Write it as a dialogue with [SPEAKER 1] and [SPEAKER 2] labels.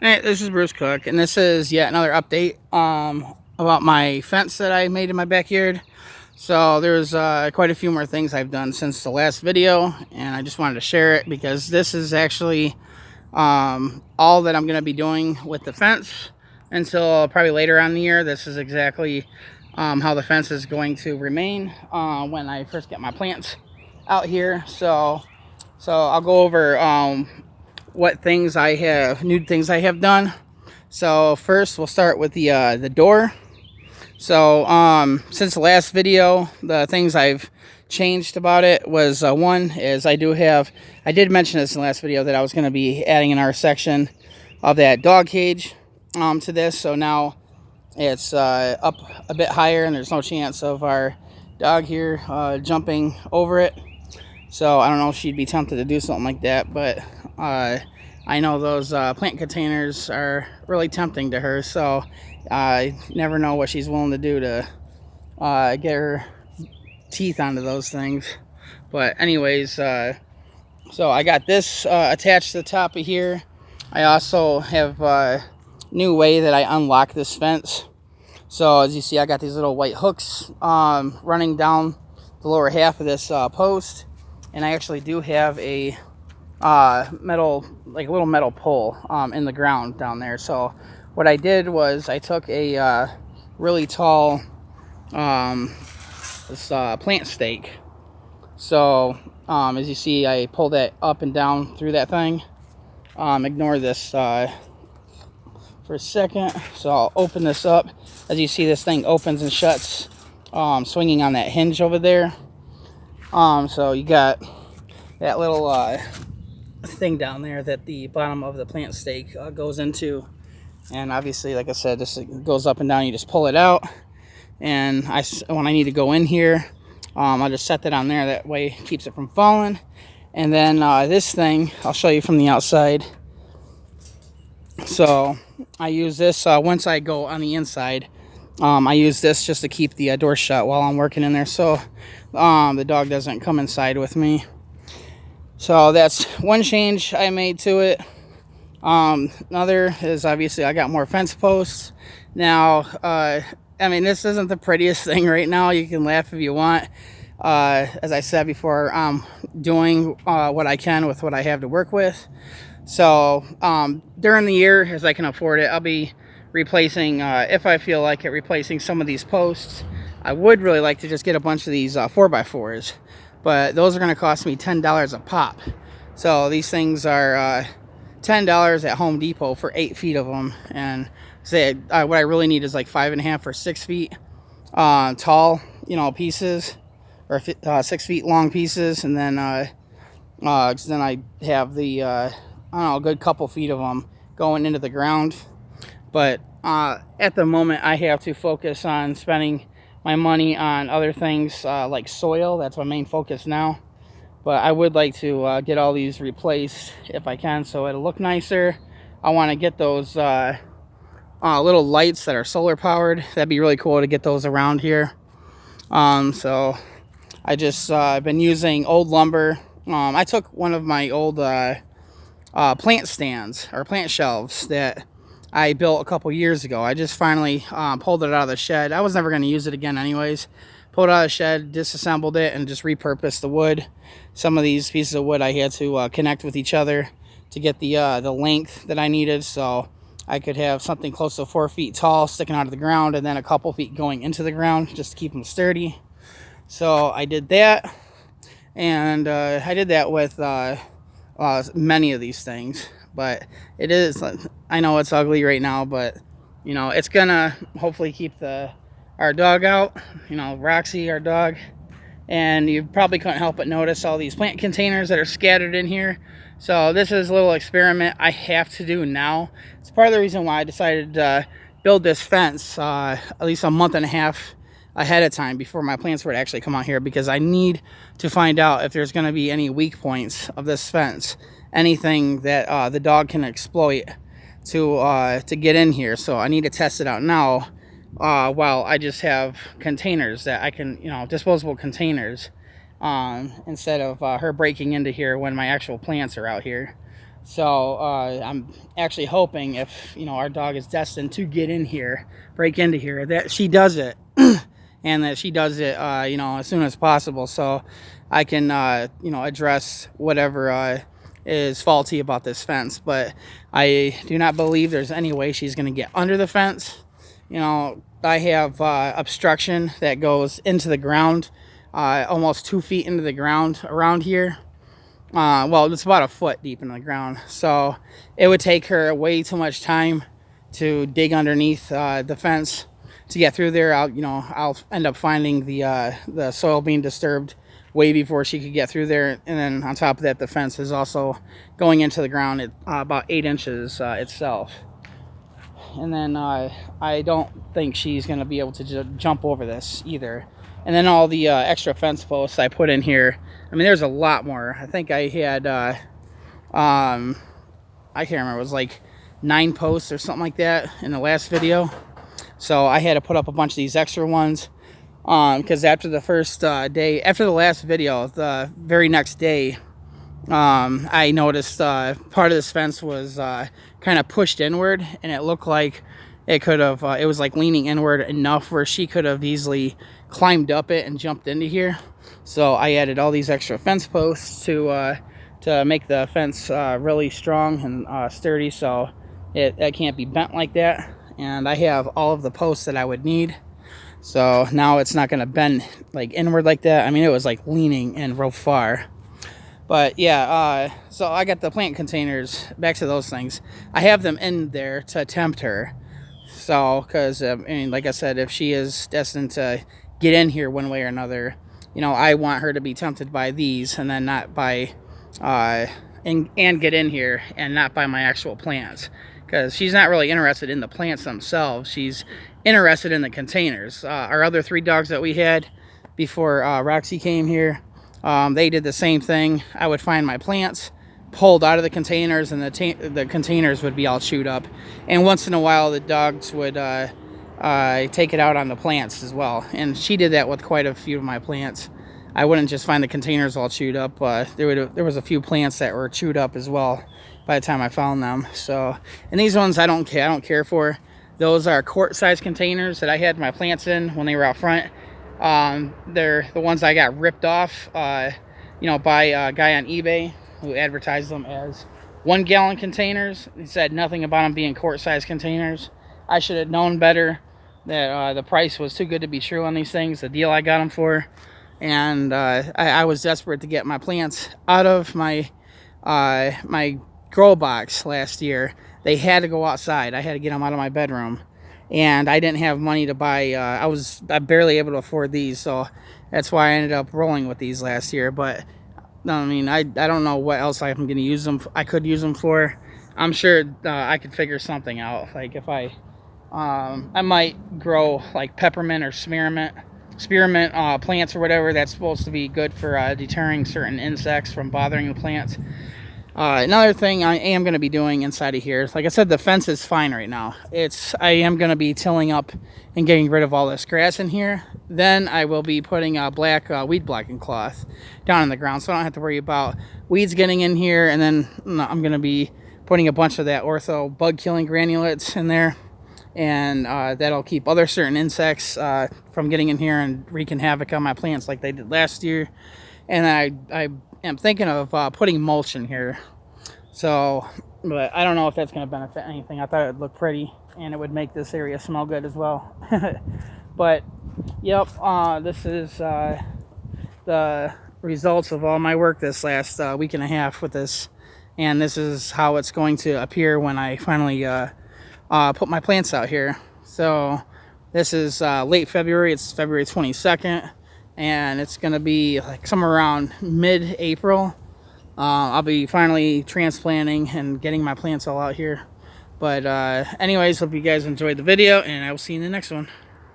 [SPEAKER 1] Hey, this is Bruce Cook, and this is yet another update about my fence that I made in my backyard. So there's quite a few more things I've done since the last video, and I just wanted to share it because this is actually all that I'm going to be doing with the fence until probably later on in the year. This is exactly how the fence is going to remain when I first get my plants out here. So I'll go over what things I have, new things I have done. So first, we'll start with the door. So since the last video, the things I've changed about it was one is I did mention this in the last video that I was going to be adding an R section of that dog cage to this. So now it's up a bit higher, and there's no chance of our dog here jumping over it. So I don't know if she'd be tempted to do something like that, but I know those plant containers are really tempting to her. So I never know what she's willing to do to get her teeth onto those things. But anyways, so I got this attached to the top of here. I also have a new way that I unlock this fence. So as you see, I got these little white hooks running down the lower half of this post. And I actually do have a metal, like a little metal pole in the ground down there. So what I did was I took a really tall plant stake. So as you see, I pulled it up and down through that thing. Ignore this for a second. So I'll open this up. As you see, this thing opens and shuts, swinging on that hinge over there. So you got that little thing down there that the bottom of the plant stake goes into, and obviously, like I said, this goes up and down. You just pull it out, and when I need to go in here, I'll just set that on there. That way, it keeps it from falling. And then this thing, I'll show you from the outside. So I use this once I go on the inside. I use this just to keep the door shut while I'm working in there, so the dog doesn't come inside with me. So that's one change I made to it. Another is obviously I got more fence posts. Now, I mean, this isn't the prettiest thing right now. You can laugh if you want. As I said before, I'm doing what I can with what I have to work with. So during the year, as I can afford it, I'll be replacing, if I feel like it, replacing some of these posts. I would really like to just get a bunch of these 4x4s, but those are going to cost me $10 a pop. So these things are $10 at Home Depot for 8 feet of them. And say what I really need is like 5.5 or 6 feet tall, pieces, or 6 feet long pieces, and then I have the I don't know, a good couple feet of them going into the ground. But at the moment, I have to focus on spending my money on other things like soil. That's my main focus now. But I would like to get all these replaced if I can, so it'll look nicer. I want to get those little lights that are solar powered. That'd be really cool to get those around here. So I just I've been using old lumber. I took one of my old plant stands or plant shelves that I built a couple years ago. I just finally pulled it out of the shed. I was never going to use it again anyways. Pulled it out of the shed, disassembled it, and just repurposed the wood. Some of these pieces of wood I had to connect with each other to get the length that I needed, so I could have something close to 4 feet tall sticking out of the ground, and then a couple feet going into the ground just to keep them sturdy. So I did that, and I did that with many of these things. But it is, I know it's ugly right now, but it's gonna hopefully keep our dog out, Roxy, our dog. And you probably couldn't help but notice all these plant containers that are scattered in here. So this is a little experiment I have to do now. It's part of the reason why I decided to build this fence at least a month and a half ahead of time before my plants were to actually come out here, because I need to find out if there's going to be any weak points of this fence, anything that the dog can exploit to get in here. So I need to test it out now while I just have containers that I can, disposable containers, instead of her breaking into here when my actual plants are out here. So I'm actually hoping, if our dog is destined to get in here, break into here, that she does it, and that she does it as soon as possible, so I can address whatever is faulty about this fence. But I do not believe there's any way she's going to get under the fence. I have obstruction that goes into the ground, almost 2 feet into the ground around here. Well, it's about a foot deep in the ground, so it would take her way too much time to dig underneath the fence to get through there. I'll end up finding the soil being disturbed way before she could get through there. And then on top of that, the fence is also going into the ground at about 8 inches itself. And then I don't think she's going to be able to jump over this either. And then all the extra fence posts I put in here, I mean, there's a lot more. I think I had, I can't remember, it was like 9 posts or something like that in the last video. So I had to put up a bunch of these extra ones because after the first day, after the last video, the very next day, I noticed part of this fence was kind of pushed inward, and it looked like it could have, it was like leaning inward enough where she could have easily climbed up it and jumped into here. So I added all these extra fence posts to make the fence really strong and sturdy, so it can't be bent like that. And I have all of the posts that I would need, so now it's not going to bend like inward like that. I mean, it was like leaning in real far. But yeah, so I got the plant containers, back to those things. I have them in there to tempt her. So, because, I mean, like I said, if she is destined to get in here one way or another, I want her to be tempted by these and then not by, and get in here and not by my actual plants. Because she's not really interested in the plants themselves. She's interested in the containers. Our other 3 dogs that we had before Roxy came here, they did the same thing. I would find my plants pulled out of the containers, and the containers would be all chewed up. And once in a while, the dogs would take it out on the plants as well. And she did that with quite a few of my plants. I wouldn't just find the containers all chewed up. There was a few plants that were chewed up as well by the time I found them. So, and these ones I don't care for. Those are quart-sized containers that I had my plants in when they were out front. They're the ones I got ripped off, by a guy on eBay who advertised them as 1-gallon containers. He said nothing about them being quart-sized containers. I should have known better that the price was too good to be true on these things, the deal I got them for. And I was desperate to get my plants out of my my grow box last year. They had to go outside. I had to get them out of my bedroom. And I didn't have money to buy, I barely able to afford these, so that's why I ended up rolling with these last year. But I mean, I don't know what else I'm going to use them. I could use them for. I'm sure I could figure something out. Like if I might grow like peppermint or spearmint plants or whatever. That's supposed to be good for deterring certain insects from bothering the plants. Another thing I am going to be doing inside of here, like I said, the fence is fine right now. I am going to be tilling up and getting rid of all this grass in here. Then I will be putting a black weed blocking cloth down in the ground, so I don't have to worry about weeds getting in here. And then I'm going to be putting a bunch of that ortho bug killing granulates in there, and that'll keep other certain insects from getting in here and wreaking havoc on my plants like they did last year. And I am thinking of putting mulch in here. So, but I don't know if that's going to benefit anything. I thought it would look pretty, and it would make this area smell good as well. But, yep, this is the results of all my work this last week and a half with this. And this is how it's going to appear when I finally put my plants out here. So, this is late February. It's February 22nd. And it's going to be like somewhere around mid-April. I'll be finally transplanting and getting my plants all out here. But anyways, hope you guys enjoyed the video, and I will see you in the next one.